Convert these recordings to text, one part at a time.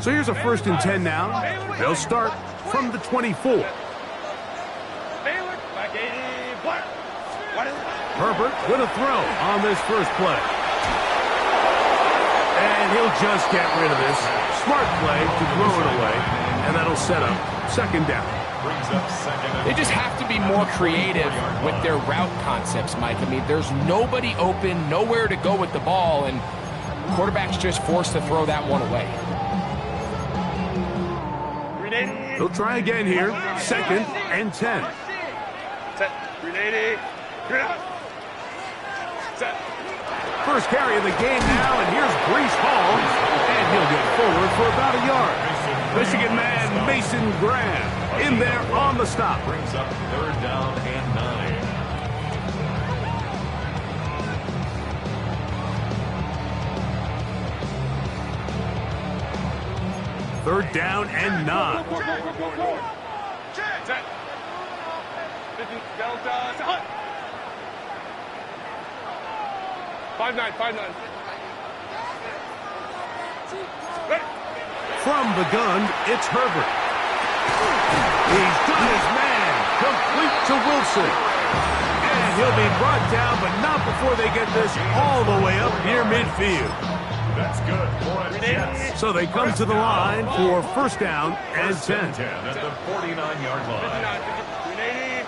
So here's a 1st and 10 now. They'll start from the 24. Herbert with a throw on this first play. And he'll just get rid of this. Smart play to throw it away, and that'll set up 2nd down. They just have to be more creative with their route concepts, Mike. I mean, there's nobody open, nowhere to go with the ball, and quarterback's just forced to throw that one away. He'll try again here. 2nd and 10. First carry of the game now, and here's Breece Hall, and he'll get forward for about a yard. Michigan man Mason Graham in there on the stop. Brings up 3rd down and 9. Third down and 9. From the gun, it's Herbert. He's got his man, complete to Wilson. And he'll be brought down, but not before they get this all the way up near midfield. That's good for a Jets. So they come to the line for 1st down and 10. At the 49-yard line. They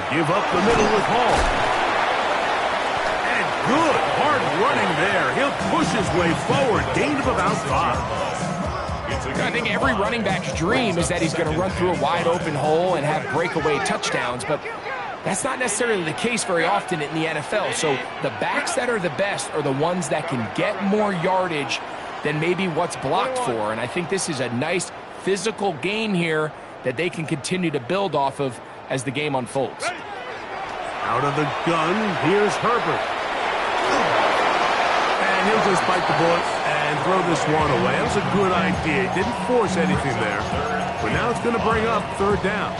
give up the middle with Hall. And good hard running there. He'll push his way forward. Gain of about 5. I think every running back's dream is that he's going to run through a wide open hole and have breakaway touchdowns, but that's not necessarily the case very often in the NFL. So the backs that are the best are the ones that can get more yardage than maybe what's blocked for. And I think this is a nice physical game here that they can continue to build off of as the game unfolds. Out of the gun, here's Herbert. And he'll just bite the bullet and throw this one away. That was a good idea. He didn't force anything there. But now it's going to bring up 3rd down.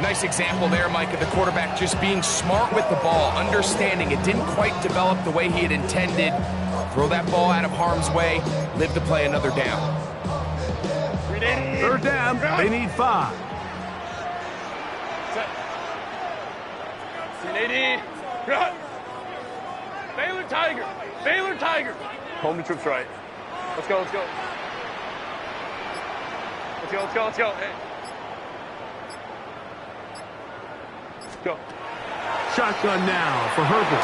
Nice example there, Mike, of the quarterback just being smart with the ball, understanding it didn't quite develop the way he had intended. Throw that ball out of harm's way, live to play another down. 3rd down, they need 5. Baylor Tiger. Baylor Tiger. Home to troops right. Let's go, let's go. Let's go, let's go, let's go. Hey. Let's go. Shotgun now for Herbert.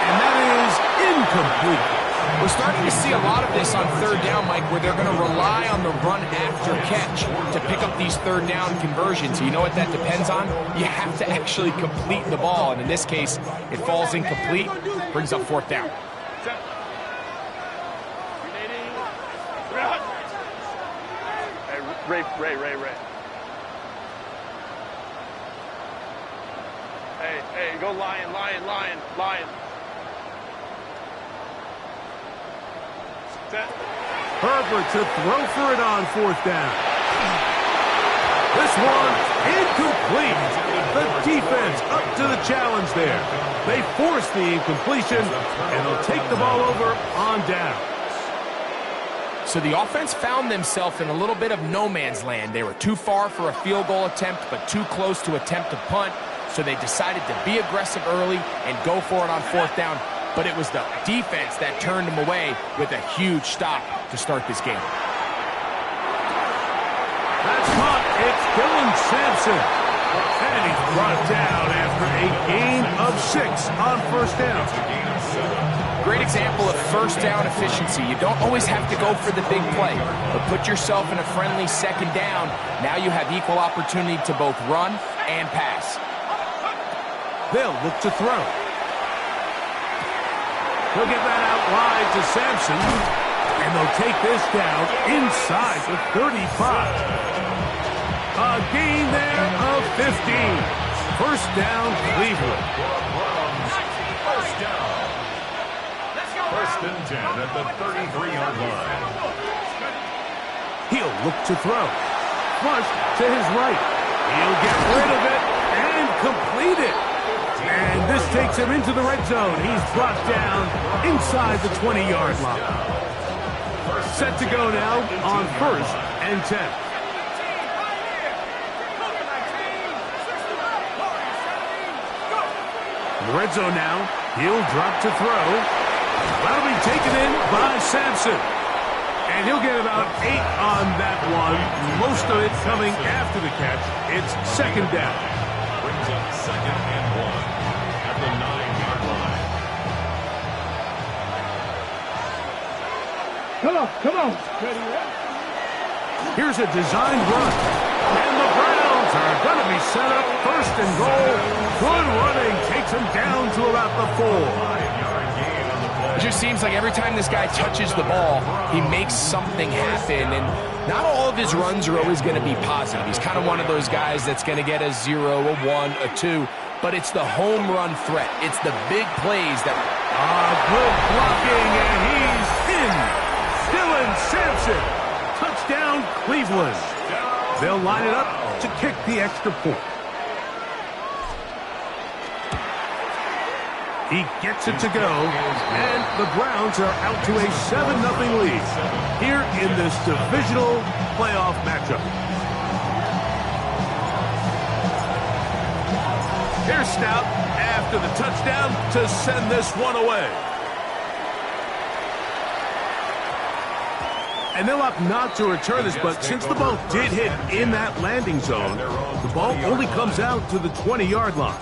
And that is incomplete. We're starting to see a lot of this on 3rd down, Mike, where they're going to rely on the run after catch to pick up these 3rd down conversions. You know what that depends on? You have to actually complete the ball, and in this case, it falls incomplete, brings up 4th down. Hey, Ray. Hey, go Lion. Herbert to throw for it on 4th down. This one incomplete. The defense up to the challenge there. They force the incompletion, and they'll take the ball over on down. So the offense found themselves in a little bit of no man's land. They were too far for a field goal attempt, but too close to attempt a punt. So they decided to be aggressive early and go for it on 4th down. But it was the defense that turned them away with a huge stop to start this game. That's caught. It's Dylan Sampson. And he's brought down after a gain of 6 on 1st down. Great example of 1st down efficiency. You don't always have to go for the big play, but put yourself in a friendly 2nd down. Now you have equal opportunity to both run and pass. They'll look to throw. He'll get that out wide to Sampson, and they'll take this down inside the 35. A gain there of 15. 1st down, Cleveland. 1st and 10 at the 33-yard line. He'll look to throw. Flush to his right. He'll get rid of it and complete it. And this takes him into the red zone. He's brought down inside the 20-yard line. Set to go now on 1st and 10. In the red zone now, he'll drop to throw. That'll be taken in by Sampson. And he'll get about 8 on that one. Most of it coming after the catch. It's 2nd down. Brings up 2nd and 1 at the 9-yard line. Come on. Here's a designed run. And the Browns are going to be set up 1st and goal. Good running. Takes him down to about the 4. 5-yard gain on the play. It just seems like every time this guy touches the ball, he makes something happen. And not all of his runs are always going to be positive. He's kind of one of those guys that's going to get a 0, a 1, a 2. But it's the home run threat. It's the big plays that... Good blocking, and he's in. Dylan Sampson. Touchdown, Cleveland. They'll line it up to kick the extra point. He gets it to go, and the Browns are out to a 7-0 lead here in this divisional playoff matchup. Here's Stout after the touchdown to send this one away. And they'll opt not to return this, but since the ball did hit in that landing zone, the ball only comes out to the 20-yard line.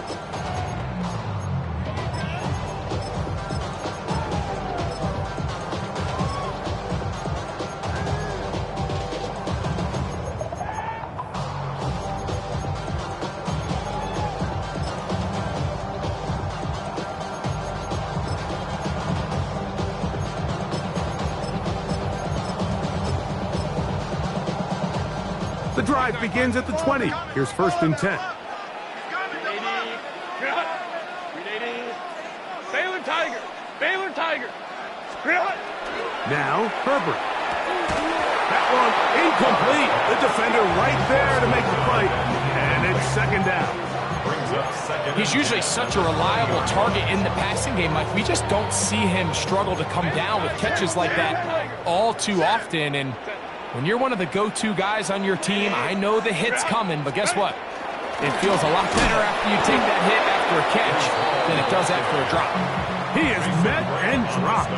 The drive begins at the 20. Here's 1st and 10. 380. Baylor Tiger. Now, Herbert. That one incomplete. The defender right there to make the fight. And it's 2nd down. Brings up 2nd. He's usually such a reliable target in the passing game, Mike. We just don't see him struggle to come down with catches like that all too often. And when you're one of the go-to guys on your team, I know the hit's coming, but guess what? It feels a lot better after you take that hit after a catch than it does after a drop. He is met and dropped. A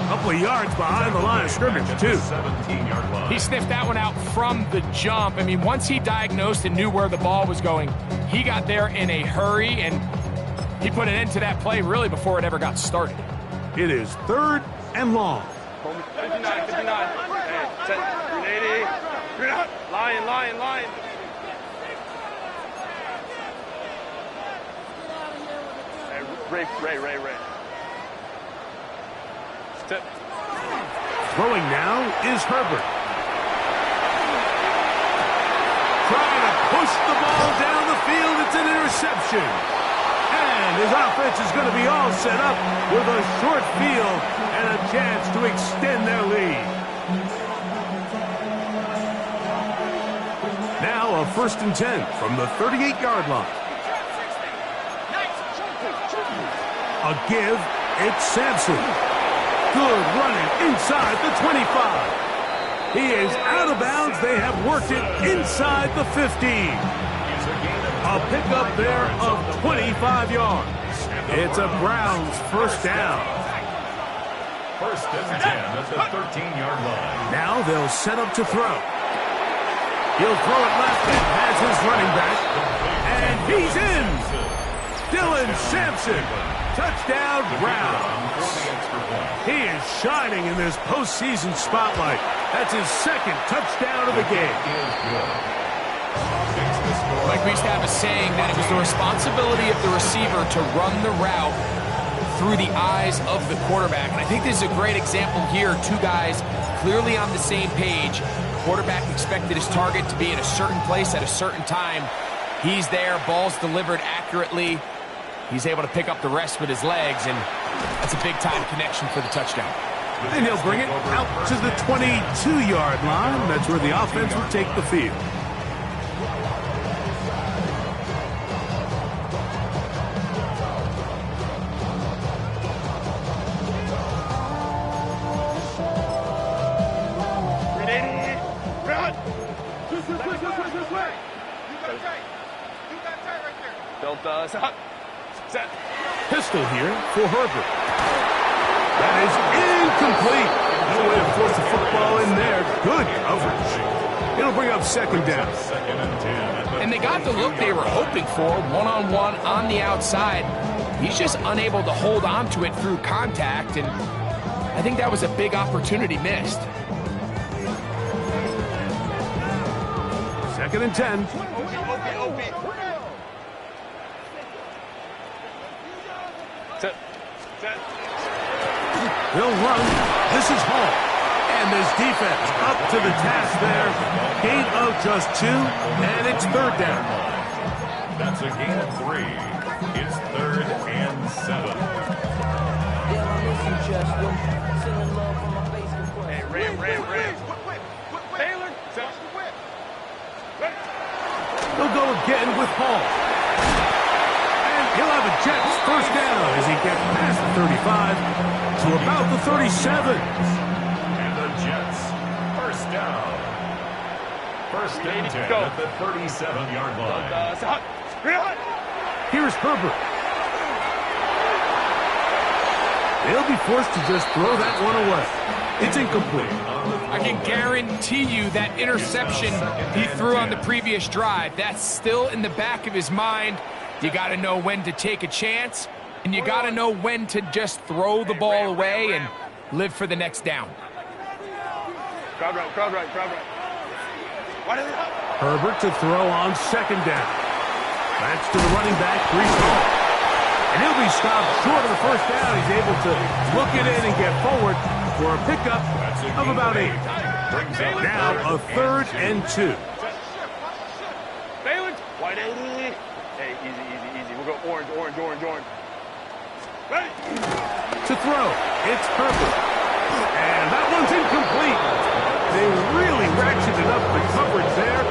couple of yards behind the line of scrimmage, too. 17-yard line. He sniffed that one out from the jump. I mean, once he diagnosed and knew where the ball was going, he got there in a hurry, and he put an end to that play really before it ever got started. It is 3rd and long. 59. Hey, 380. Lion. Hey, Ray. Step. Throwing now is Herbert. Trying to push the ball down the field. It's an interception. And his offense is going to be all set up with a short field and a chance to extend their lead. Now a 1st and 10 from the 38-yard line. A give, it's Sampson. Good running inside the 25. He is out of bounds. They have worked it inside the 15. A pickup there of 25 yards. It's a Browns 1st down. 1st and 10 at the 13-yard line. Now they'll set up to throw. He'll throw it left and has his running back. And he's in. Dylan Sampson. Touchdown, Browns. He is shining in this postseason spotlight. That's his 2nd touchdown of the game. Like we used to have a saying that it was the responsibility of the receiver to run the route through the eyes of the quarterback. And I think this is a great example here. 2 guys clearly on the same page. Quarterback expected his target to be in a certain place at a certain time. He's there, ball's delivered accurately. He's able to pick up the rest with his legs, and that's a big-time connection for the touchdown. And he'll bring it out to the 22-yard line. That's where the offense will take the field. Set. Pistol here for Herbert. That is incomplete. No way to force the football in there. Good coverage. It'll bring up second down. Second and 10. And they got the look they were hoping for, one-on-one on the outside. He's just unable to hold on to it through contact, and I think that was a big opportunity missed. Second and 10. Set. They'll run. This is Hall. And this defense up to the task there. Gain of just 2, and it's third down. That's a gain of 3. It's 3rd and 7. Hey, Ram. Baylor. Set. They'll go again with Hall. And he'll have a Jets first down as he gets past the 35 to about the 37. And the Jets, first down. First and 10 Go. at the 37-yard line. Here's Herbert. They'll be forced to just throw that one away. It's incomplete. I can guarantee you that interception he threw on the previous drive, that's still in the back of his mind. You got to know when to take a chance, and you got to know when to just throw the ball away and live for the next down. Crowd right. Herbert to throw on second down. That's to the running back, Breece Hall. And he'll be stopped short of the first down. He's able to look it in and get forward for a pickup of about 8. Now a 3rd and 2. Baylor. Wide 80. Hey, easy. We'll go orange. Ready. To throw, it's Herbert. And that one's incomplete. They really ratcheted up the coverage there.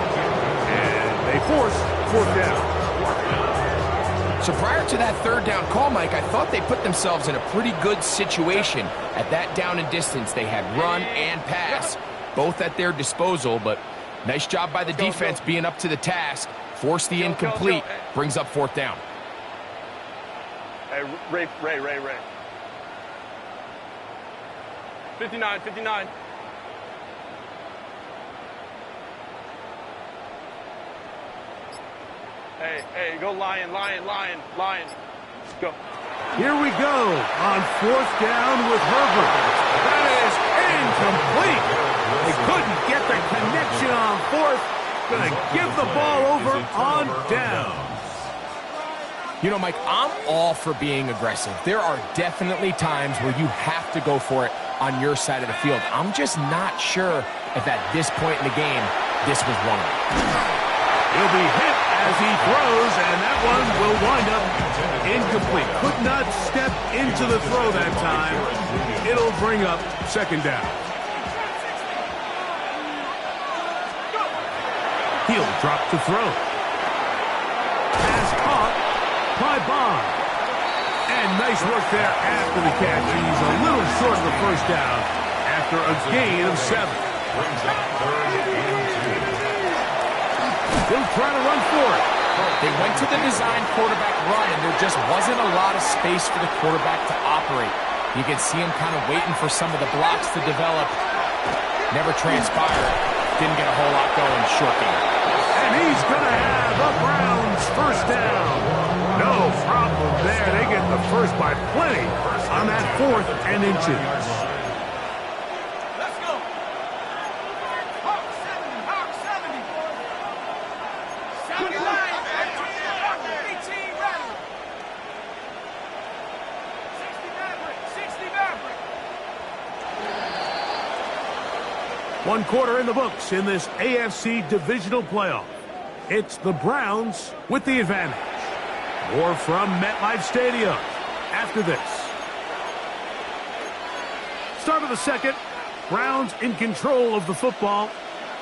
And they force 4th down. So prior to that third down call, Mike, I thought they put themselves in a pretty good situation. At that down and distance, they had run and pass, both at their disposal, but nice job by the defense being up to the task. Force the incomplete, brings up 4th down. Hey, Ray. 59. Hey, go Lion. Go. Here we go on 4th down with Herbert. That is incomplete. They couldn't get the connection on 4th. Gonna give the ball over on down. You know, Mike, I'm all for being aggressive. There are definitely times where you have to go for it on your side of the field. I'm just not sure if at this point in the game, this was one of them. He'll be hit as he throws, and that one will wind up incomplete. Could not step into the throw that time. It'll bring up second down. He'll drop to throw. Pass caught by Bond. And nice work there after the catch. He's a little short of the first down after a gain of 7. Brings up 3rd and 2. He'll try to run for it. They went to the design quarterback run, and there just wasn't a lot of space for the quarterback to operate. You can see him kind of waiting for some of the blocks to develop. Never transpired. Didn't get a whole lot going, short game. And he's going to have the Browns first down. No problem there. They get the first by plenty on that 4th and inches. Let's go. Hawk 70. 70 line, 18 ready. 60 Maverick. 1 quarter in the books in this AFC divisional playoff. It's the Browns with the advantage. More from MetLife Stadium after this. Start of the second. Browns in control of the football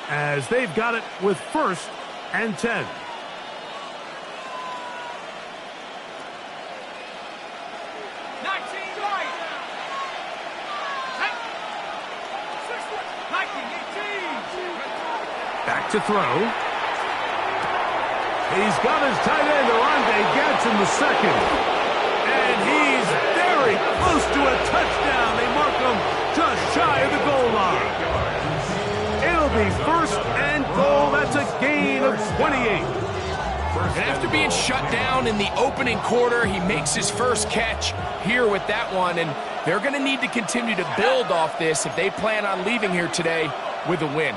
as they've got it with 1st and 10. Back to throw. He's got his tight end, Oronde Gadsden II. And he's very close to a touchdown. They mark him just shy of the goal line. It'll be first and goal. That's a gain of 28. And after being shut down in the opening quarter, he makes his first catch here with that one. And they're going to need to continue to build off this if they plan on leaving here today with a win.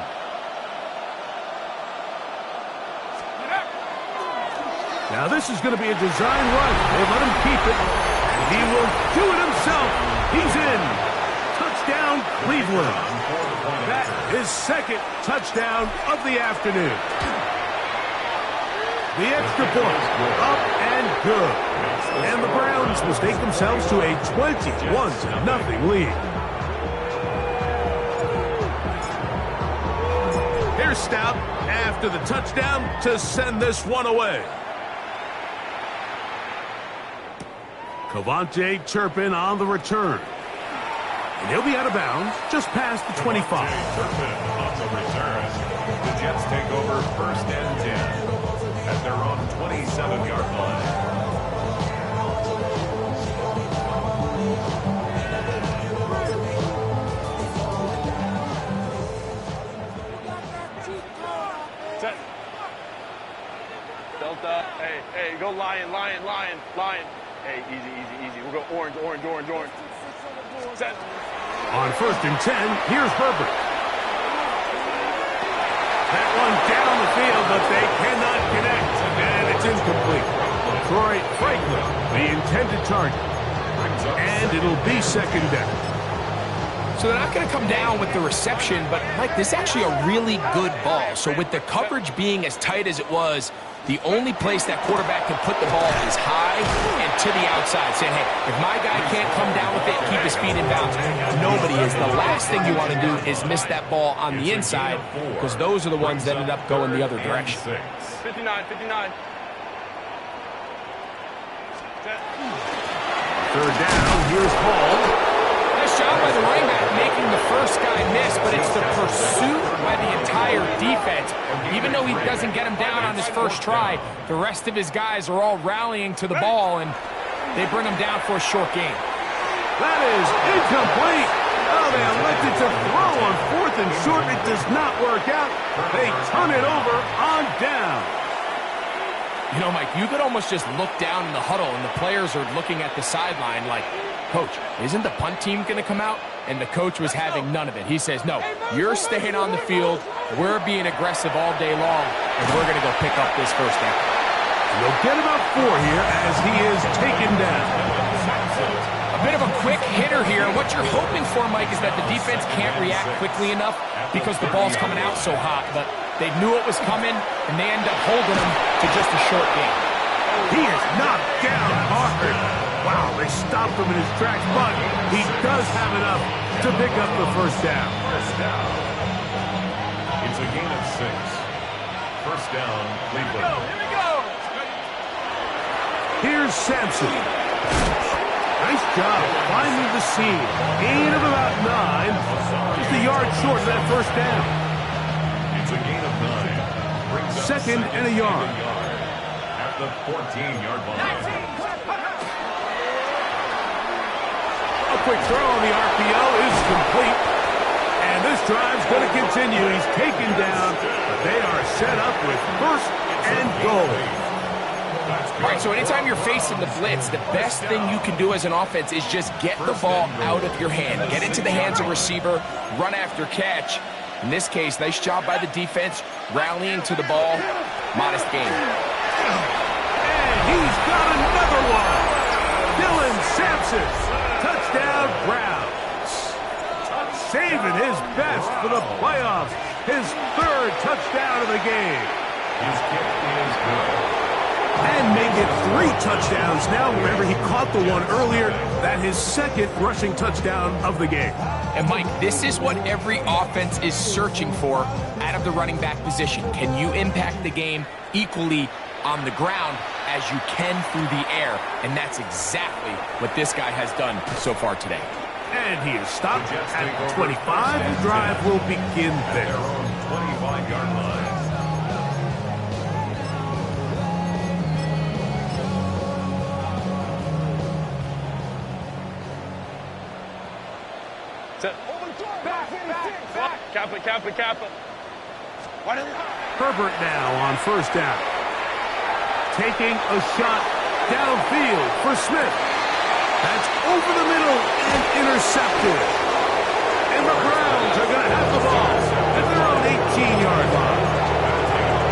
Now this is going to be a design run. They let him keep it, and he will do it himself. He's in. Touchdown, Cleveland. That is second touchdown of the afternoon. The extra point, up and good. And the Browns will take themselves to a 21-0 lead. Here's Stout after the touchdown to send this one away. Cavante Turpin on the return. And he'll be out of bounds just past the 25. Turpin on the return. The Jets take over first and 10 at their own 27-yard line. Set. Delta. Hey, go lion. Hey, easy. We'll go orange. Set. On first and 10, here's Herbert. That one down the field, but they cannot connect. And it's incomplete. Troy Franklin, the intended target. And it'll be second down. So they're not going to come down with the reception, but, Mike, this is actually a really good ball. So with the coverage being as tight as it was, the only place that quarterback can put the ball is high and to the outside, saying, hey, if my guy can't come down with it and keep his feet in bounds, nobody is. The last thing you want to do is miss that ball on the inside, because those are the ones that ended up going the other direction. 59. Set. Third down, here's Hall. Nice job by the running back making the first guy miss, but it's the pursuit by the entire defense. Even though he doesn't get him down on his first try, the rest of his guys are all rallying to the ball, and they bring him down for a short gain. That is incomplete. Oh, they elected to throw on fourth and short. It does not work out. They turn it over on down. You know, Mike, you could almost just look down in the huddle, and the players are looking at the sideline like, Coach, isn't the punt team going to come out? And the coach was having none of it. He says, no, you're staying on the field. We're being aggressive all day long, and we're going to go pick up this first down. They'll get about 4 here as he is taken down. A bit of a quick hitter here. What you're hoping for, Mike, is that the defense can't react quickly enough because the ball's coming out so hot. But they knew it was coming, and they end up holding him to just a short gain. He is knocked down hard. Wow, they stopped him in his tracks, but he does have enough to pick up the first down. It's a gain of 6. First down, Cleveland. Here we go. Here's Sampson. Nice job finding the seam. Gain of about 9. Just a yard short of that first down. It's a gain of 9. Brings up Second and a yard. At the 14-yard line. A quick throw on the RPO is complete. And this drive's going to continue. He's taken down, but they are set up with first and goal. All right, so anytime you're facing the blitz, the best thing you can do as an offense is just get the ball out of your hand. Get into the hands of receiver, run after catch. In this case, nice job by the defense, rallying to the ball. Modest gain. And he's got another one. Dylan Sampson. Touchdown, Browns. Saving his best for the playoffs. His 3rd touchdown of the game. His kick is good. And make it 3 touchdowns now. Remember, he caught the one earlier. That his 2nd rushing touchdown of the game. And, Mike, this is what every offense is searching for out of the running back position. Can you impact the game equally on the ground as you can through the air? And that's exactly what this guy has done so far today. And he is stopped at 25. The drive will begin there. 25-yard line. Set. Cap it. Herbert now on first down. Taking a shot downfield for Smith. That's over the middle and intercepted. And the Browns are going to have the ball at their own 18-yard line.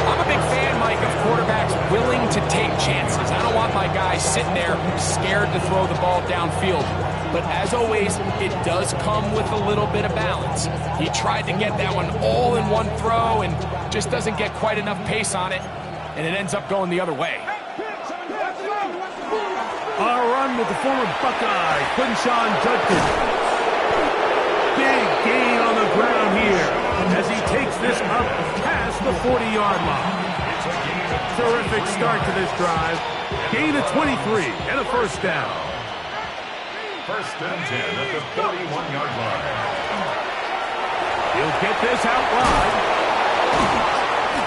I'm a big fan, Mike, of quarterbacks willing to take chances. I don't want my guys sitting there scared to throw the ball downfield. But as always, it does come with a little bit of balance. He tried to get that one all in one throw and just doesn't get quite enough pace on it, and it ends up going the other way. A run with the former Buckeye, Quinshon Judkins. Big gain on the ground here as he takes this up past the 40-yard line. Terrific start to this drive. Gain of 23 and a first down. First and 10 at the 41-yard line. He'll get this out wide.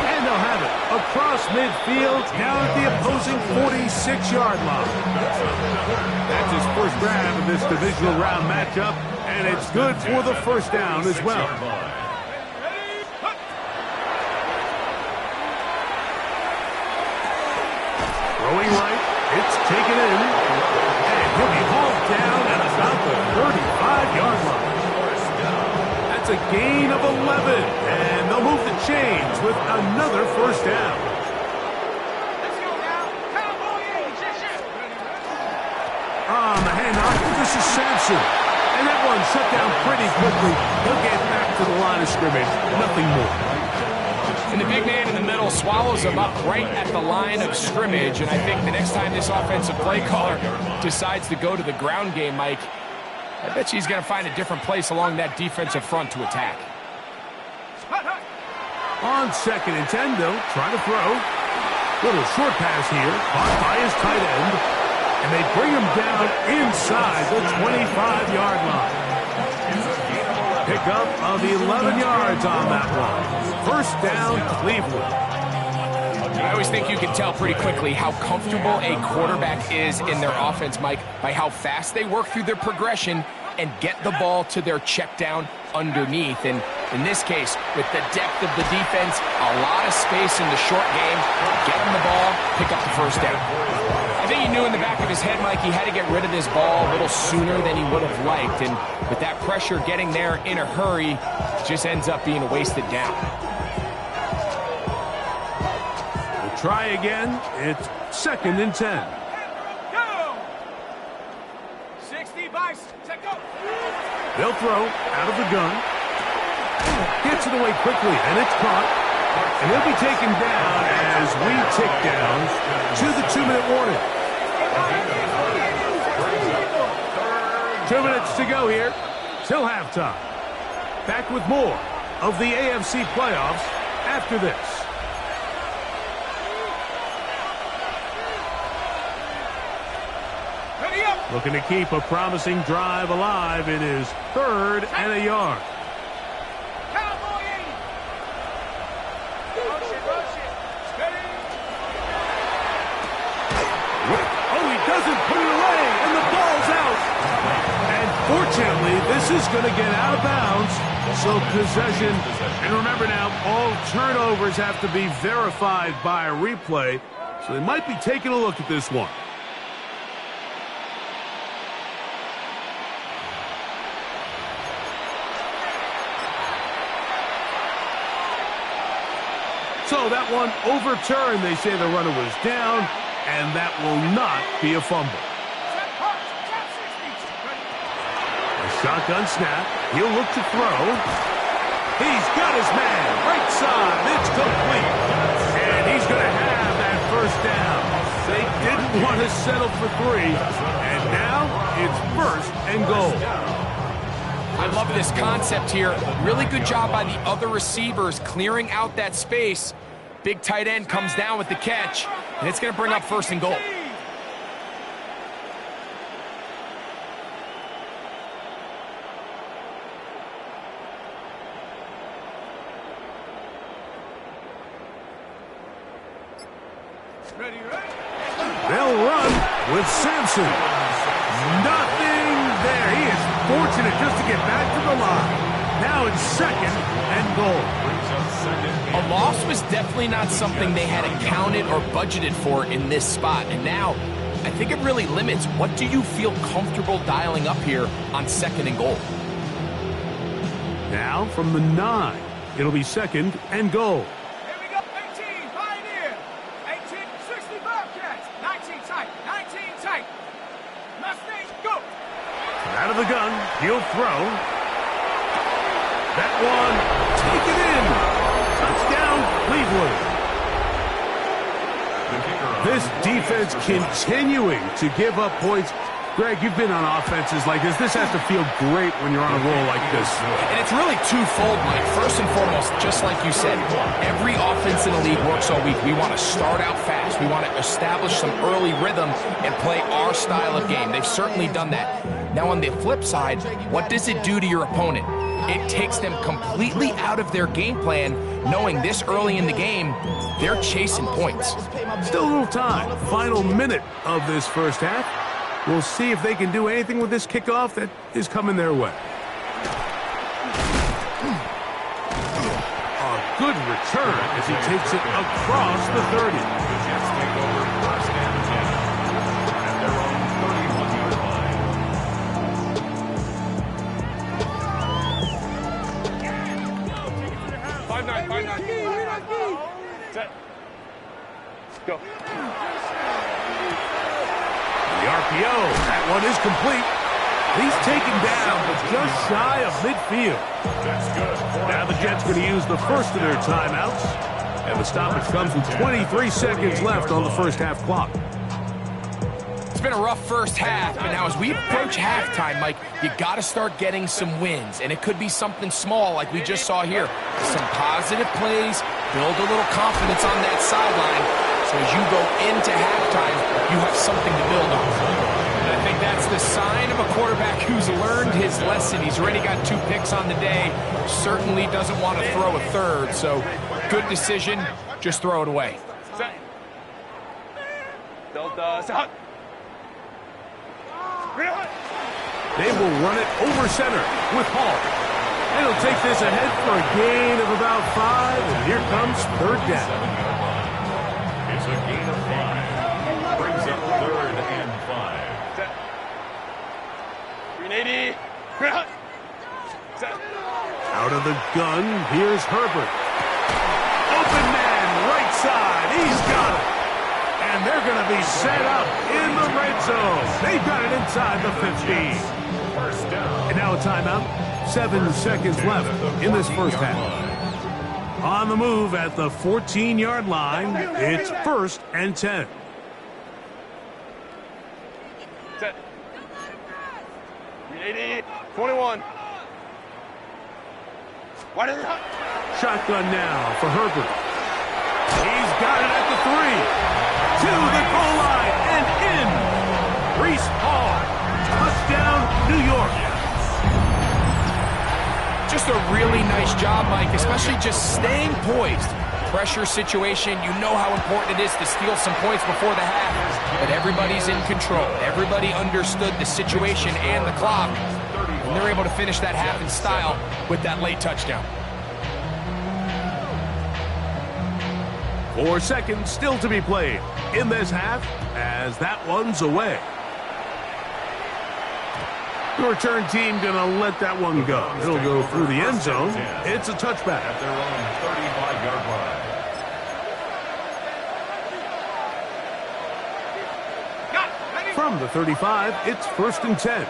And they'll have it across midfield down at the opposing 46-yard line. That's his first grab in this divisional round matchup, and it's good for the first down as well. Throwing right, it's taken in, and he'll be hauled down at about the 35-yard line. That's a gain of 11, and they'll move the chains with another first down. Let's go now. Cowboy 80. On the handoff, this is Sampson. And that one shut down pretty quickly. He'll get back to the line of scrimmage. Nothing more. And the big man in the middle swallows him up right at the line of scrimmage. And I think the next time this offensive play caller decides to go to the ground game, Mike, I bet you he's going to find a different place along that defensive front to attack. On second and 10, though, trying to throw. Little short pass here, caught by his tight end. And they bring him down inside the 25-yard line. Pickup of 11 yards on that one. First down, Cleveland. I always think you can tell pretty quickly how comfortable a quarterback is in their offense, Mike, by how fast they work through their progression and get the ball to their check down underneath. And in this case, with the depth of the defense, a lot of space in the short game, get him the ball, pick up the first down. I think he knew in the back of his head, Mike, he had to get rid of this ball a little sooner than he would have liked. And with that pressure getting there in a hurry, it just ends up being a wasted down. We'll try again. It's second and 10. Go! 60 Vice. Take go. They'll throw out of the gun. Gets it away quickly, and it's caught. And he'll be taken down as we tick down to the 2-minute warning. 2 minutes to go here till halftime. Back with more of the AFC playoffs after this. Ready up. Looking to keep a promising drive alive. It is third and a yard. Cowboy 80. Rush it. Steady. Oh, he doesn't put it away, and the ball's out. And fortunately, this is going to get out of bounds. So possession. And remember now, all turnovers have to be verified by a replay. So they might be taking a look at this one. So that one overturned. They say the runner was down, and that will not be a fumble. Set park. Top 60. Ready. A shotgun snap. He'll look to throw. He's got his man. Right side. It's complete. And he's going to have that first down. They didn't want to settle for 3. And now it's first and goal. I love this concept here. Really good job by the other receivers clearing out that space. Big tight end comes down with the catch, and it's going to bring up first and goal. Ready, ready. They'll run with Sampson. Nothing there. He is fortunate just to get back to the line. Now it's second and goal. A loss was definitely not something they had accounted or budgeted for in this spot. And now, I think it really limits what do you feel comfortable dialing up here on second and goal. Now from the 9, it'll be second and goal. Here we go. 18, Pioneer. 18, 60 Bobcats. 19 tight. 19 tight. Mustang, go. Out of the gun, he'll throw. That one, take it in. Touchdown, Cleveland. This defense continuing to give up points. Greg, you've been on offenses like this. This has to feel great when you're on a roll like this. And it's really twofold, Mike. First and foremost, just like you said, every offense in the league works all week. We want to start out fast. We want to establish some early rhythm and play our style of game. They've certainly done that. Now, on the flip side, what does it do to your opponent? It takes them completely out of their game plan, knowing this early in the game, they're chasing points. Still a little time. Final minute of this first half. We'll see if they can do anything with this kickoff that is coming their way. A good return as he takes it across the 30. The Jets take over first and 10 at their own 31-yard line. 5-9. Set. Go. The RPO, that one is complete. He's taken down, but just shy of midfield. That's good. Now the Jets going to use the first of their timeouts. And the stoppage comes with 23 seconds left on the first half clock. It's been a rough first half, but now as we approach halftime, Mike, you got to start getting some wins. And it could be something small like we just saw here. Some positive plays, build a little confidence on that sideline. So as you go into halftime, you have something to build on. And I think that's the sign of a quarterback who's learned his lesson. He's already got 2 picks on the day. Certainly doesn't want to throw a third. So good decision. Just throw it away. Set. Delta, set. They will run it over center with Hall. And he'll take this ahead for a gain of about 5. And here comes third down. It's a gain of 5. Brings up third and 5. Set. 380. Set. Out of the gun, here's Herbert. Open man, right side. He's got it. And they're going to be set up in the red zone. They've got it inside the 15. First down. And now a timeout. 7 seconds left in this first half. On the move at the 14-yard line, it's first and 10. Set. 380. 21. Why did it? Shotgun now for Herbert. He's got it at the 3. To the goal line and in. Breece Hall. Touchdown, New York. Just a really nice job, Mike, especially just staying poised. Pressure situation, you know how important it is to steal some points before the half, but everybody's in control. Everybody understood the situation and the clock, and they're able to finish that half in style with that late touchdown. 4 seconds still to be played in this half as that one's away. The return team going to let that one go. It'll go through the end zone. It's a touchback. At their own 35-yard line. From the 35, it's first and 10.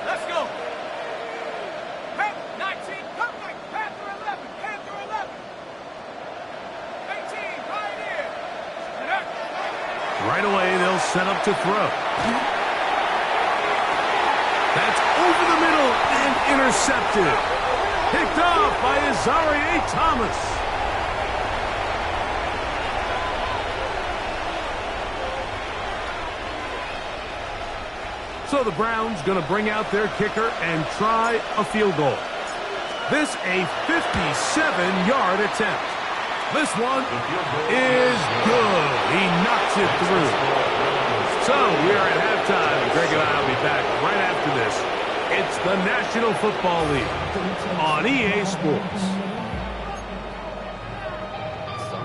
Let's go. 19, perfect. Panther 11, Panther 11. 18, Pioneer. Right away, they'll set up to throw. That's over the middle and intercepted. Picked off by Azareye'h Thomas. So the Browns going to bring out their kicker and try a field goal. This a 57-yard attempt. This one is good. He knocks it through. So we are at halftime. Greg and I will be back right after this It's the National Football League on EA Sports.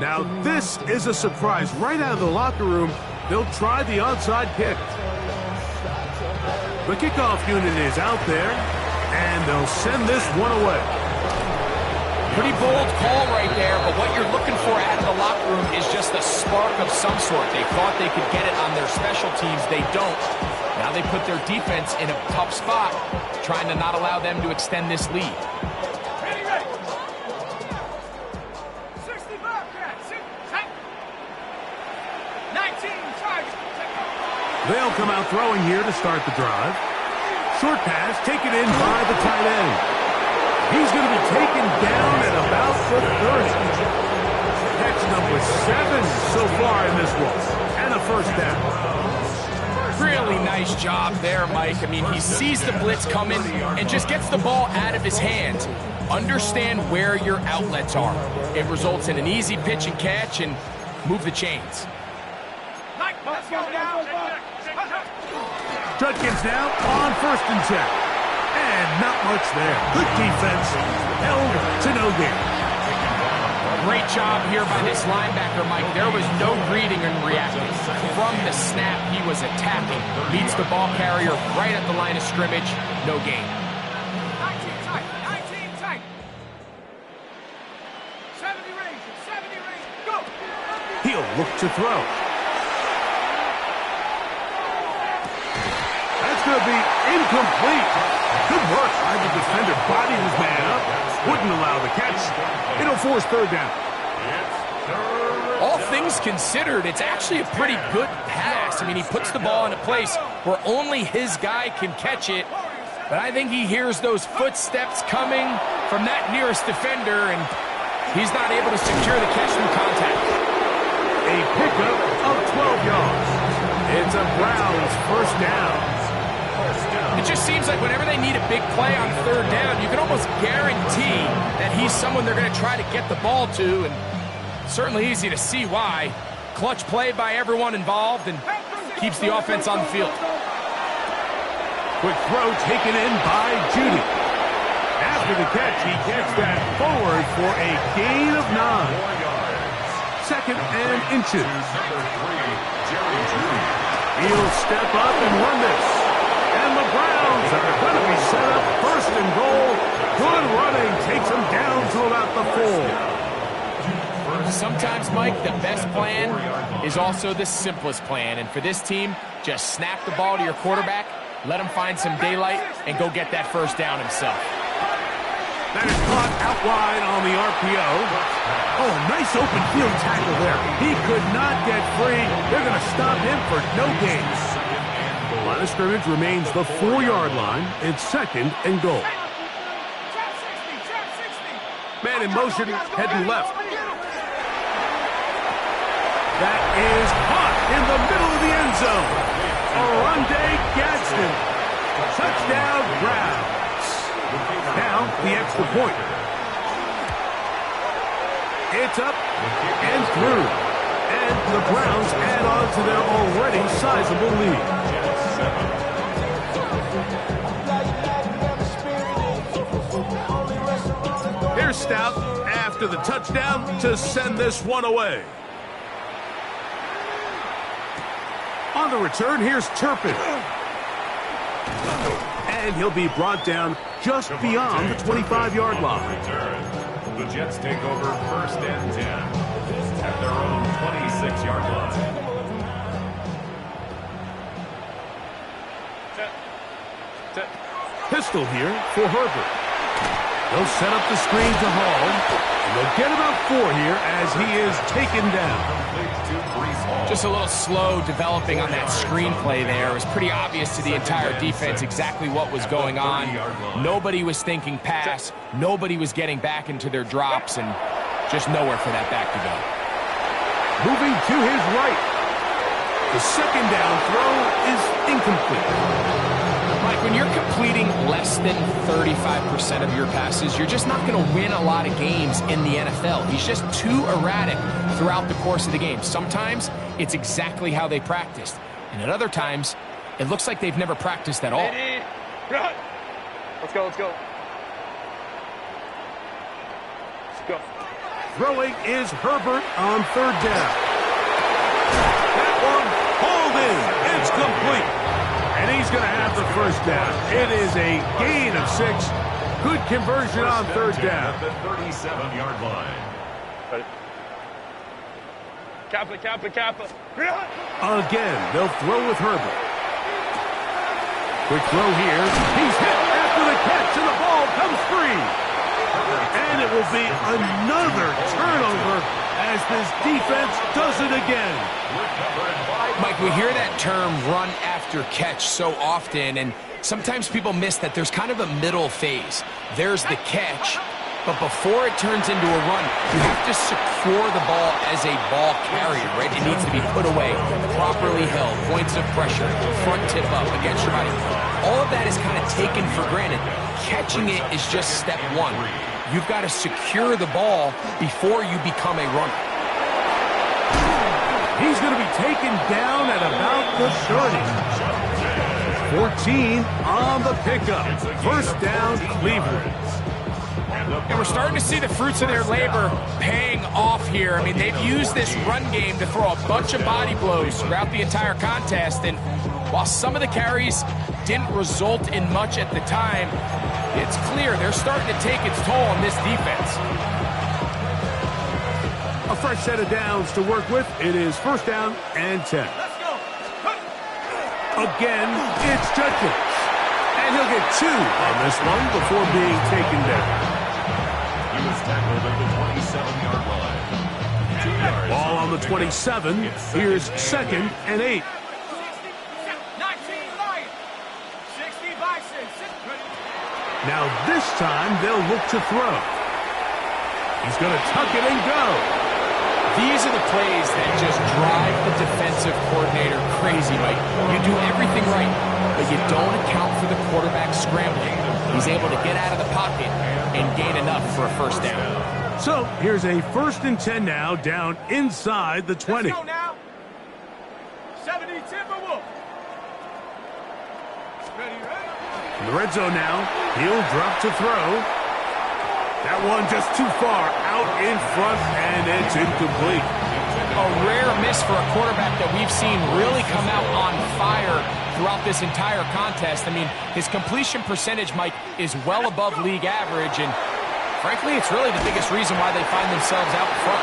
Now, this is a surprise. Right out of the locker room, they'll try the onside kick. The kickoff unit is out there, and they'll send this one away. Pretty bold call right there, but what you're looking for out of the locker room is just a spark of some sort. They thought they could get it on their special teams. They don't. Now they put their defense in a tough spot, trying to not allow them to extend this lead. Ready, ready. 60 Bobcats. 19 Tigers. They'll come out throwing here to start the drive. Short pass taken in by the tight end. He's going to be taken down at about the 30. Catch number 7 so far in this one. And a first down. Really nice job there, Mike. I mean, he sees the blitz coming and just gets the ball out of his hands. Understand where your outlets are. It results in an easy pitch and catch and move the chains. Let's go now. Judkins now on 1st and 10. And not much there. Good defense. Held to no gain. Great job here by this linebacker, Mike. There was no reading and reacting. From the snap, he was attacking. Meets the ball carrier right at the line of scrimmage. No gain. 19 tight. 19 tight. 70 Rangers. 70 Rangers. Go. He'll look to throw. That's going to be incomplete. Good work by the defender. Bodied his man up. Wouldn't allow the catch. It'll force 3rd down. All things considered, it's actually a pretty good pass. I mean, he puts the ball in a place where only his guy can catch it. But I think he hears those footsteps coming from that nearest defender, and he's not able to secure the catch through contact. A pickup of 12 yards. It's a Browns first down. It just seems like whenever they need a big play on 3rd down, you can almost guarantee that he's someone they're going to try to get the ball to, and certainly easy to see why. Clutch play by everyone involved and keeps the offense on the field. Quick throw taken in by Judy. After the catch, he gets that forward for a gain of 9. 2nd and inches. He'll step up and run this. And the Browns are going to be set up 1st and goal. Good running takes them down to about the 4. Sometimes, Mike, the best plan is also the simplest plan. And for this team, just snap the ball to your quarterback, let him find some daylight, and go get that 1st down himself. That is caught out wide on the RPO. Oh, nice open field tackle there. He could not get free. They're going to stop him for no gain. The line of scrimmage remains the 4-yard line. It's 2nd and goal. Man in motion, heading left. That is caught in the middle of the end zone. Oronde Gadsden. Touchdown, Browns. Now, the extra point. It's up and through. And the Browns add on to their already sizable lead. Here's Stout after the touchdown to send this one away. On the return, here's Turpin. And he'll be brought down just beyond the 25-yard line. The Jets take over 1st and 10 at their own 26-yard line. Pistol here for Herbert. They'll set up the screen to Hall. And they'll get about 4 here as he is taken down. Just a little slow developing on that screenplay there. It was pretty obvious to the entire defense exactly what was going on. Nobody was thinking pass. Nobody was getting back into their drops, and just nowhere for that back to go. Moving to his right. The 2nd down throw is incomplete. Mike, when you're completing less than 35% of your passes, you're just not going to win a lot of games in the NFL. He's just too erratic throughout the course of the game. Sometimes it's exactly how they practiced. And at other times, it looks like they've never practiced at all. Let's go, let's go. Let's go. Throwing is Herbert on third down. That one hauled in. It's complete. And he's going to have the first down. It is a gain of 6. Good conversion on third down. At the 37-yard line. Ready? Kappa, Kappa, Kappa. Again, they'll throw with Herbert. Quick throw here. He's hit after the catch, and the ball comes free. And it will be another turnover as this defense does it again. Mike, we hear that term run after catch so often, and sometimes people miss that there's kind of a middle phase. There's the catch, but before it turns into a run, you have to secure the ball as a ball carrier, right? It needs to be put away, properly held, points of pressure, front tip up against your body. All of that is kind of taken for granted. Catching it is just step one. You've got to secure the ball before you become a runner. He's going to be taken down at about the 30. 14 on the pickup. First down, Cleveland. And we're starting to see the fruits of their labor paying off here. I mean, they've used this run game to throw a bunch of body blows throughout the entire contest. And while some of the carries didn't result in much at the time, it's clear they're starting to take its toll on this defense. A fresh set of downs to work with. It is first down and 10. Let's go. Again, it's Judkins. And he'll get 2 on this one before being taken down. He was tackled at the 27-yard line. 2 yards. Ball on the 27. Here's second and 8. 19 Lions. 60 Bison. Now this time they'll look to throw. He's going to tuck it and go. These are the plays that just drive the defensive coordinator crazy, Mike. You do everything right, but you don't account for the quarterback scrambling. He's able to get out of the pocket and gain enough for a first down. So here's a first and 10 now, down inside the 20. Let's go now. 70 Timberwolves. Ready? In the red zone now, he'll drop to throw. That one just too far out in front, and it's incomplete. A rare miss for a quarterback that we've seen really come out on fire throughout this entire contest. I mean, his completion percentage, Mike, is well above league average, and frankly, it's really the biggest reason why they find themselves out front.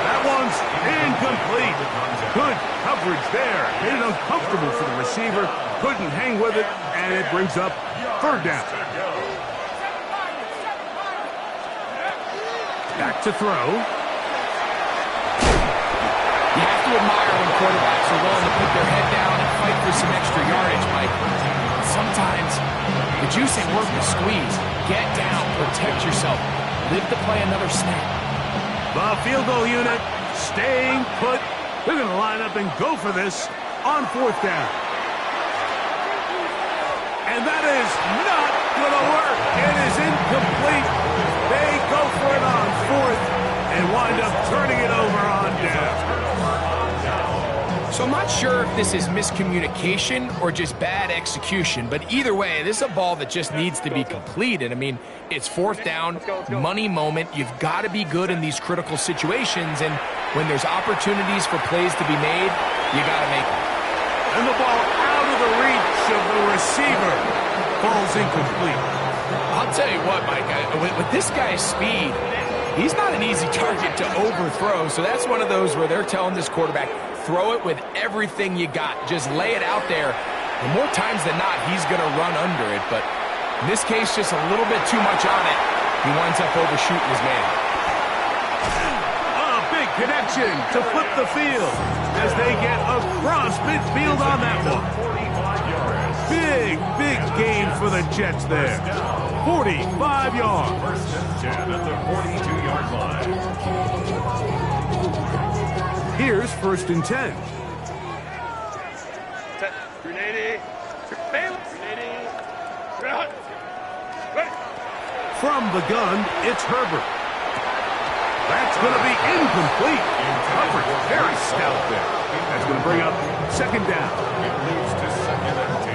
That one's incomplete. Good coverage there. Made it uncomfortable for the receiver. Couldn't hang with it, and it brings up third down. Back to throw. You have to admire when quarterbacks are willing to put their head down and fight for some extra yardage, Mike. Sometimes the juice ain't worth the squeeze. Get down, protect yourself, live to play another snap. The field goal unit staying put. They're going to line up and go for this on fourth down. And that is not going to work. It is incomplete. They go for it on fourth and wind up turning it over on down. So I'm not sure if this is miscommunication or just bad execution, but either way, this is a ball that just needs to be completed. I mean, it's fourth down, money moment. You've got to be good in these critical situations, and when there's opportunities for plays to be made, you got to make them. And the ball out of the reach of the receiver falls incomplete. I'll tell you what, Mike, with this guy's speed, he's not an easy target to overthrow, so that's one of those where they're telling this quarterback, throw it with everything you got. Just lay it out there. And more times than not, he's going to run under it, but in this case, just a little bit too much on it. He winds up overshooting his man. A big connection to flip the field as they get across midfield on that one. Big gain for the Jets there. 45 yards. First and 10 at the 42-yard line. Here's first and 10. Grenade. From the gun, it's Herbert. That's going to be incomplete. Coverage very stout there. That's going to bring up second down. It moves to second and 10.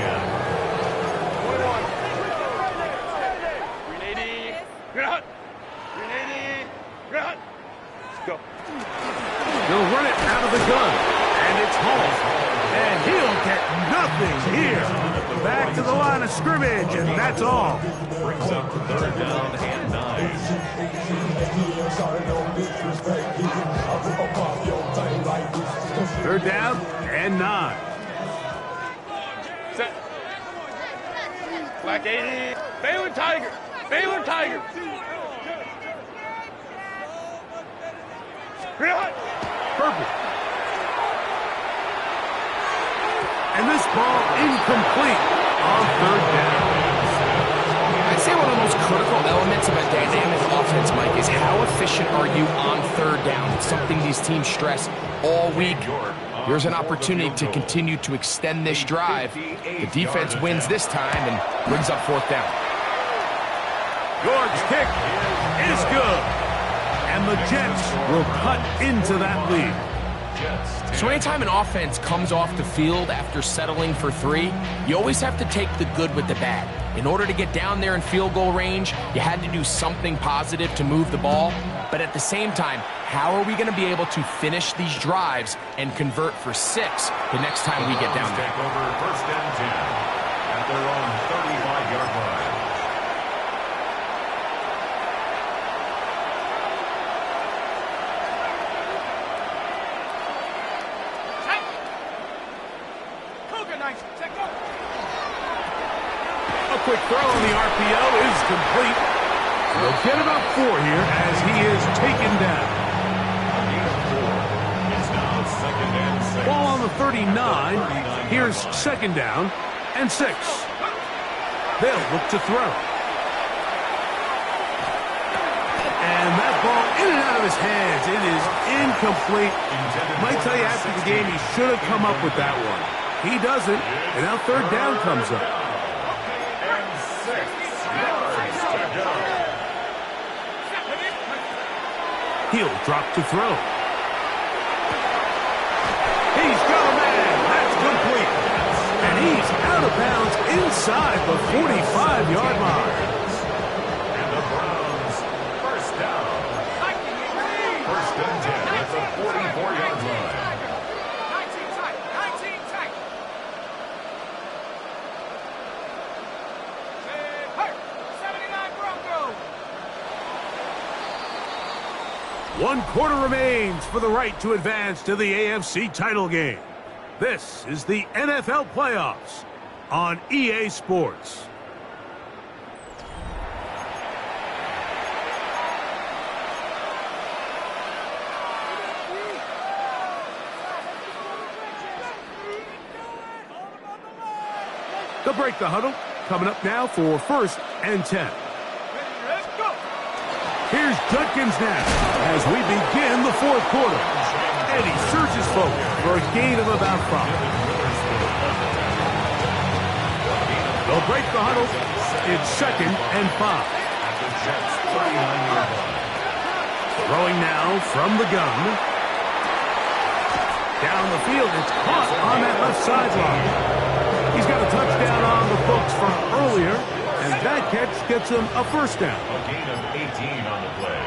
of scrimmage, and that's all. Brings up 3rd down and 9. Third down and 9. Set. Black 80. Baylor Tiger. Baylor Tiger. Perfect. And this ball incomplete on 3rd down. I'd say one of the most critical elements of a dynamic offense, Mike, is how efficient are you on 3rd down? It's something these teams stress all week. Here's an opportunity to continue to extend this drive. The defense wins this time and brings up 4th down. York's kick is good. And the Jets will cut into that lead. So anytime an offense comes off the field after settling for 3, you always have to take the good with the bad. In order to get down there in field goal range, you had to do something positive to move the ball. But at the same time, how are we going to be able to finish these drives and convert for 6 the next time we get down there? Take over 1st and 10 at their own 35-yard line. A quick throw on the RPO is complete. They'll get about 4 here as he is taken down. It's now 2nd and 6. Ball on the 39. Here's 2nd down and 6. They'll look to throw. And that ball in and out of his hands. It is incomplete. Might tell you after the game he should have come up with that one. He doesn't, and now 3rd down comes up. And 6 yards to go. He'll drop to throw. He's got a man. That's complete. And he's out of bounds inside the 45-yard line. And the Browns, 1st down. 1st and 10 at the 44-yard line. 19 tight. 19 tight. Hey, 79 Broncos. 1 quarter remains for the right to advance to the AFC title game. This is the NFL playoffs on EA Sports. They'll break the huddle. Coming up now for 1st and 10. Let's go. Here's Judkins now as we begin the 4th quarter. And he surges forward for a gain of about 5. They'll break the huddle. It's 2nd and 5. At the Jets' 39-yard line. Throwing now from the gun. Down the field, it's caught on that left sideline. He's got a touchdown on the books from earlier, and that catch gets him a 1st down. A gain of 18 on the play.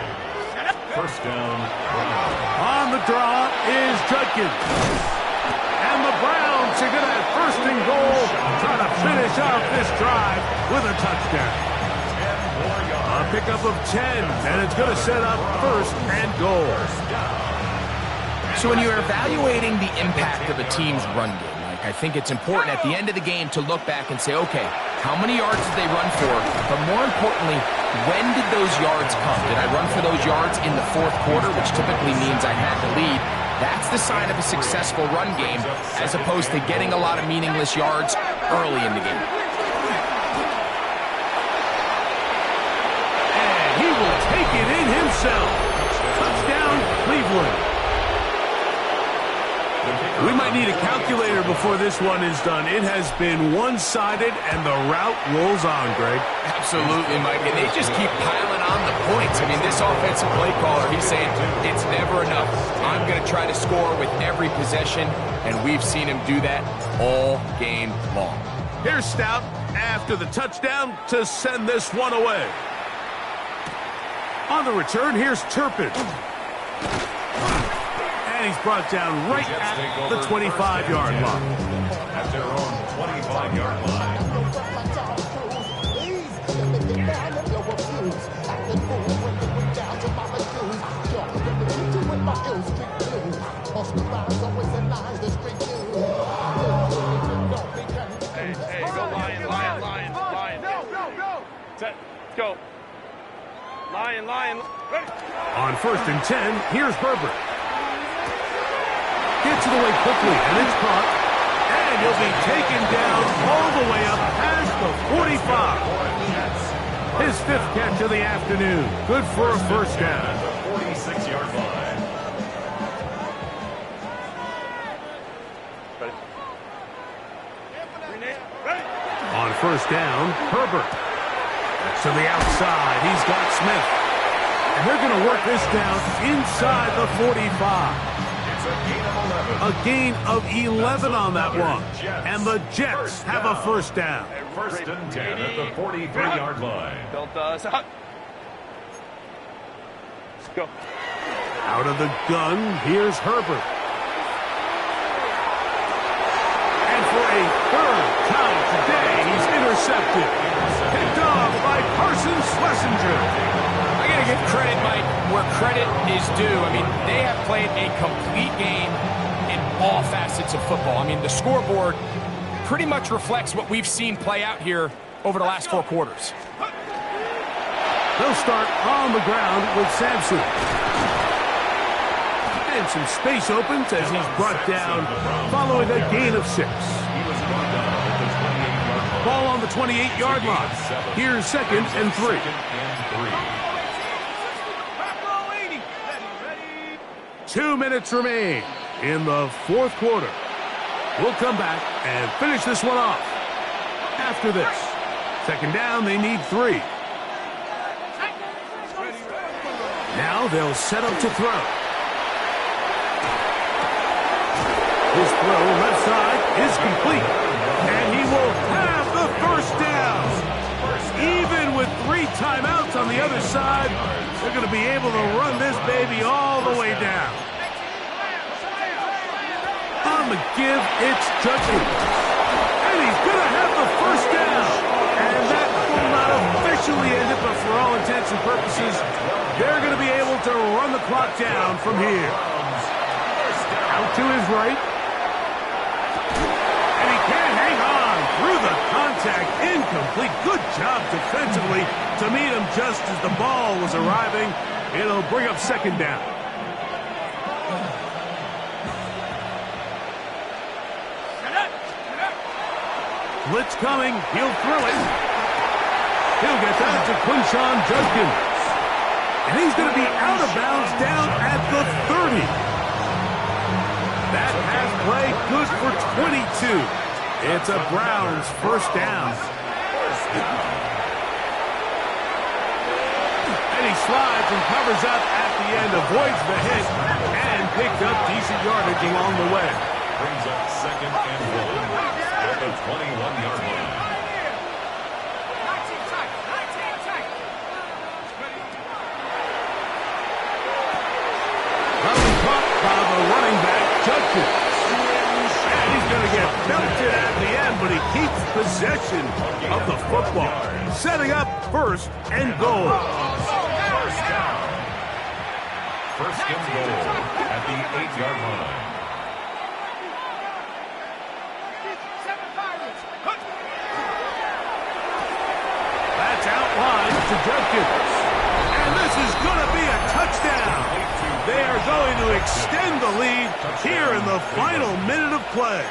1st down, Browns. On the draw is Judkins. And the Browns are going to have 1st and goal, trying to finish off this drive with a touchdown. 10 more yards. A pickup of 10, and it's going to set up 1st and goal. So when you're evaluating the impact of a team's run game, I think it's important at the end of the game to look back and say, okay, how many yards did they run for? But more importantly, when did those yards come? Did I run for those yards in the 4th quarter, which typically means I had the lead? That's the sign of a successful run game, as opposed to getting a lot of meaningless yards early in the game. And he will take it in himself. Touchdown, Cleveland. We might need a calculator before this one is done. It has been one-sided, and the route rolls on, Greg. Absolutely, Mike, and they just keep piling on the points. I mean, this offensive play caller, he's saying it's never enough. I'm going to try to score with every possession, and we've seen him do that all game long. Here's Stout after the touchdown to send this one away. On the return, here's Turpin. And he's brought down right at the 25-yard line. At their own 25-yard line. go. Lion. Ready. On 1st and 10, here's Herbert. Gets it away quickly, and it's caught. And he'll be taken down all the way up past the 45. His 5th catch of the afternoon. Good for a first down. At the 46-yard line. Ready. On 1st down, Herbert. To the outside, he's got Smith. And they're going to work this down inside the 45. It's a gain of 11. A gain of 11 on that one. And the Jets have a first down. 1st and 10 at the 43-yard line. Belt us out. Go. Out of the gun, here's Herbert. And for a 3rd time today, he's intercepted. Picked off by Carson Schlesinger. I got to give credit, Mike, where credit is due. I mean, they have played a complete game in all facets of football. I mean, the scoreboard pretty much reflects what we've seen play out here over the last 4 quarters. They'll start on the ground with Sampson. And some space opens as he's brought down following a gain of 6. He was brought down at the 28-yard line. Ball on the 28-yard line. Here's 2nd and 3. Back row 80. Ready. 2 minutes remain in the 4th quarter. We'll come back and finish this one off. After this, 2nd down, they need 3. Now they'll set up to throw. His throw left side is complete. And he will have the first down. Even with 3 timeouts on the other side, they're going to be able to run this baby all the way down. On the give, it's Judkins. And he's going to have the first down. And that will not officially end it, but for all intents and purposes, they're going to be able to run the clock down from here. Out to his right. And he can't hang on through the contact. Incomplete. Good job defensively to meet him just as the ball was arriving. It'll bring up 2nd down. Blitz coming. He'll throw it. He'll get that to Quinshon Judkins. And he's going to be out of bounds down at the 30. That pass play good for 22. It's a Browns first down. And he slides and covers up at the end, avoids the hit, and picked up decent yardage along the way. Brings up 2nd and 1 at the 21-yard line. 19 tight. 19 tight. Probably caught by the running back, Judkins. And he's going to get belted at the end, but he keeps possession of the football. Setting up 1st and goal. First down. 1st and goal at the 8-yard line. 7 Pirates. That's outlined to Judkins. And this is going to be a touchdown. They are going to extend the lead here in the final minute of play.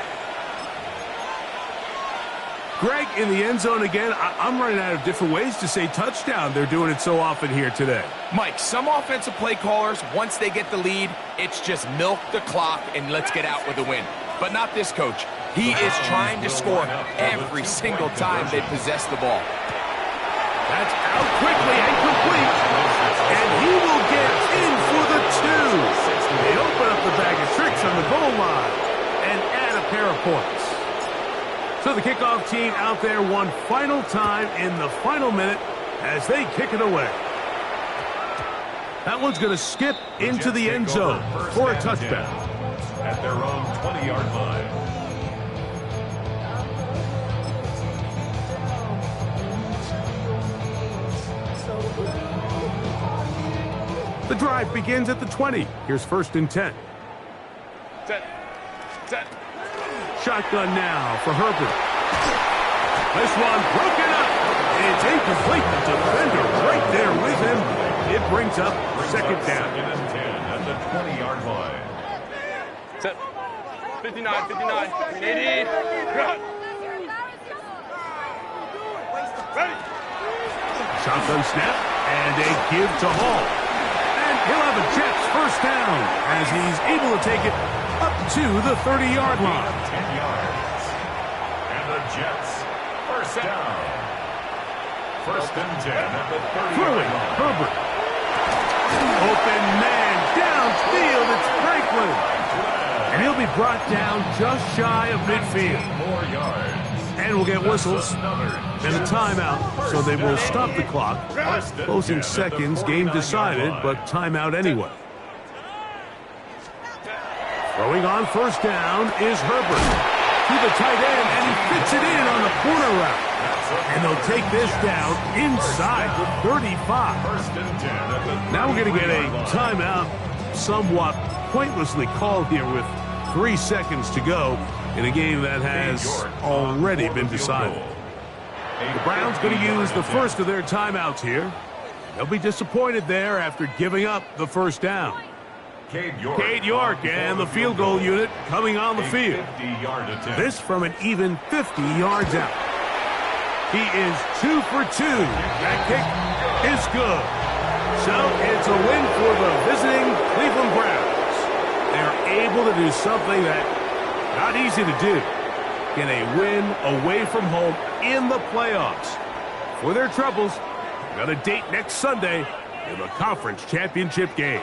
Greg, in the end zone again, I'm running out of different ways to say touchdown. They're doing it so often here today. Mike, some offensive play callers, once they get the lead, it's just milk the clock and let's get out with a win. But not this coach. He is trying to score every single time they possess the ball. That's out quickly and complete. And he will get in for the 2. They open up the bag of tricks on the goal line and add a pair of points. So the kickoff team out there one final time in the final minute as they kick it away. That one's going to skip into the end zone for a touchdown. At their own 20-yard line. The drive begins at the 20. Here's 1st and 10. Set. Shotgun now for Herbert. This one broken up. It's It's incomplete. The defender right there with him. It brings up second down. 2nd and 10 at the 20-yard line. Set. 59, 59. 80. Ready. Shotgun snap, and a give to Hall. And he'll have a Jets first down as he's able to take it up to the 30-yard line. 10 yards. And the Jets, first down. 1st and 10 at the 30-yard Throwing, line. Herbert. Open man, downfield, it's Franklin. And he'll be brought down just shy of midfield. 4 yards. And we'll get whistles and a timeout, so they will stop the clock. Closing seconds, game decided, but timeout anyway. Throwing on first down is Herbert. To the tight end, and he fits it in on the corner route. And they'll take this down inside the 35. 1st and 10 at the Now we're going to get a timeout, somewhat pointlessly called here with 3 seconds to go in a game that has already been decided. The Browns going to use the first of their timeouts here. They'll be disappointed there after giving up the first down. Cade York and the field goal unit coming on the field. 50-yard attempt. This from an even 50 yards out. He is 2 for 2. That kick is good. So it's a win for the visiting Cleveland Browns. They're able to do something that not easy to do. Get a win away from home in the playoffs. For their troubles, got a date next Sunday in the conference championship game.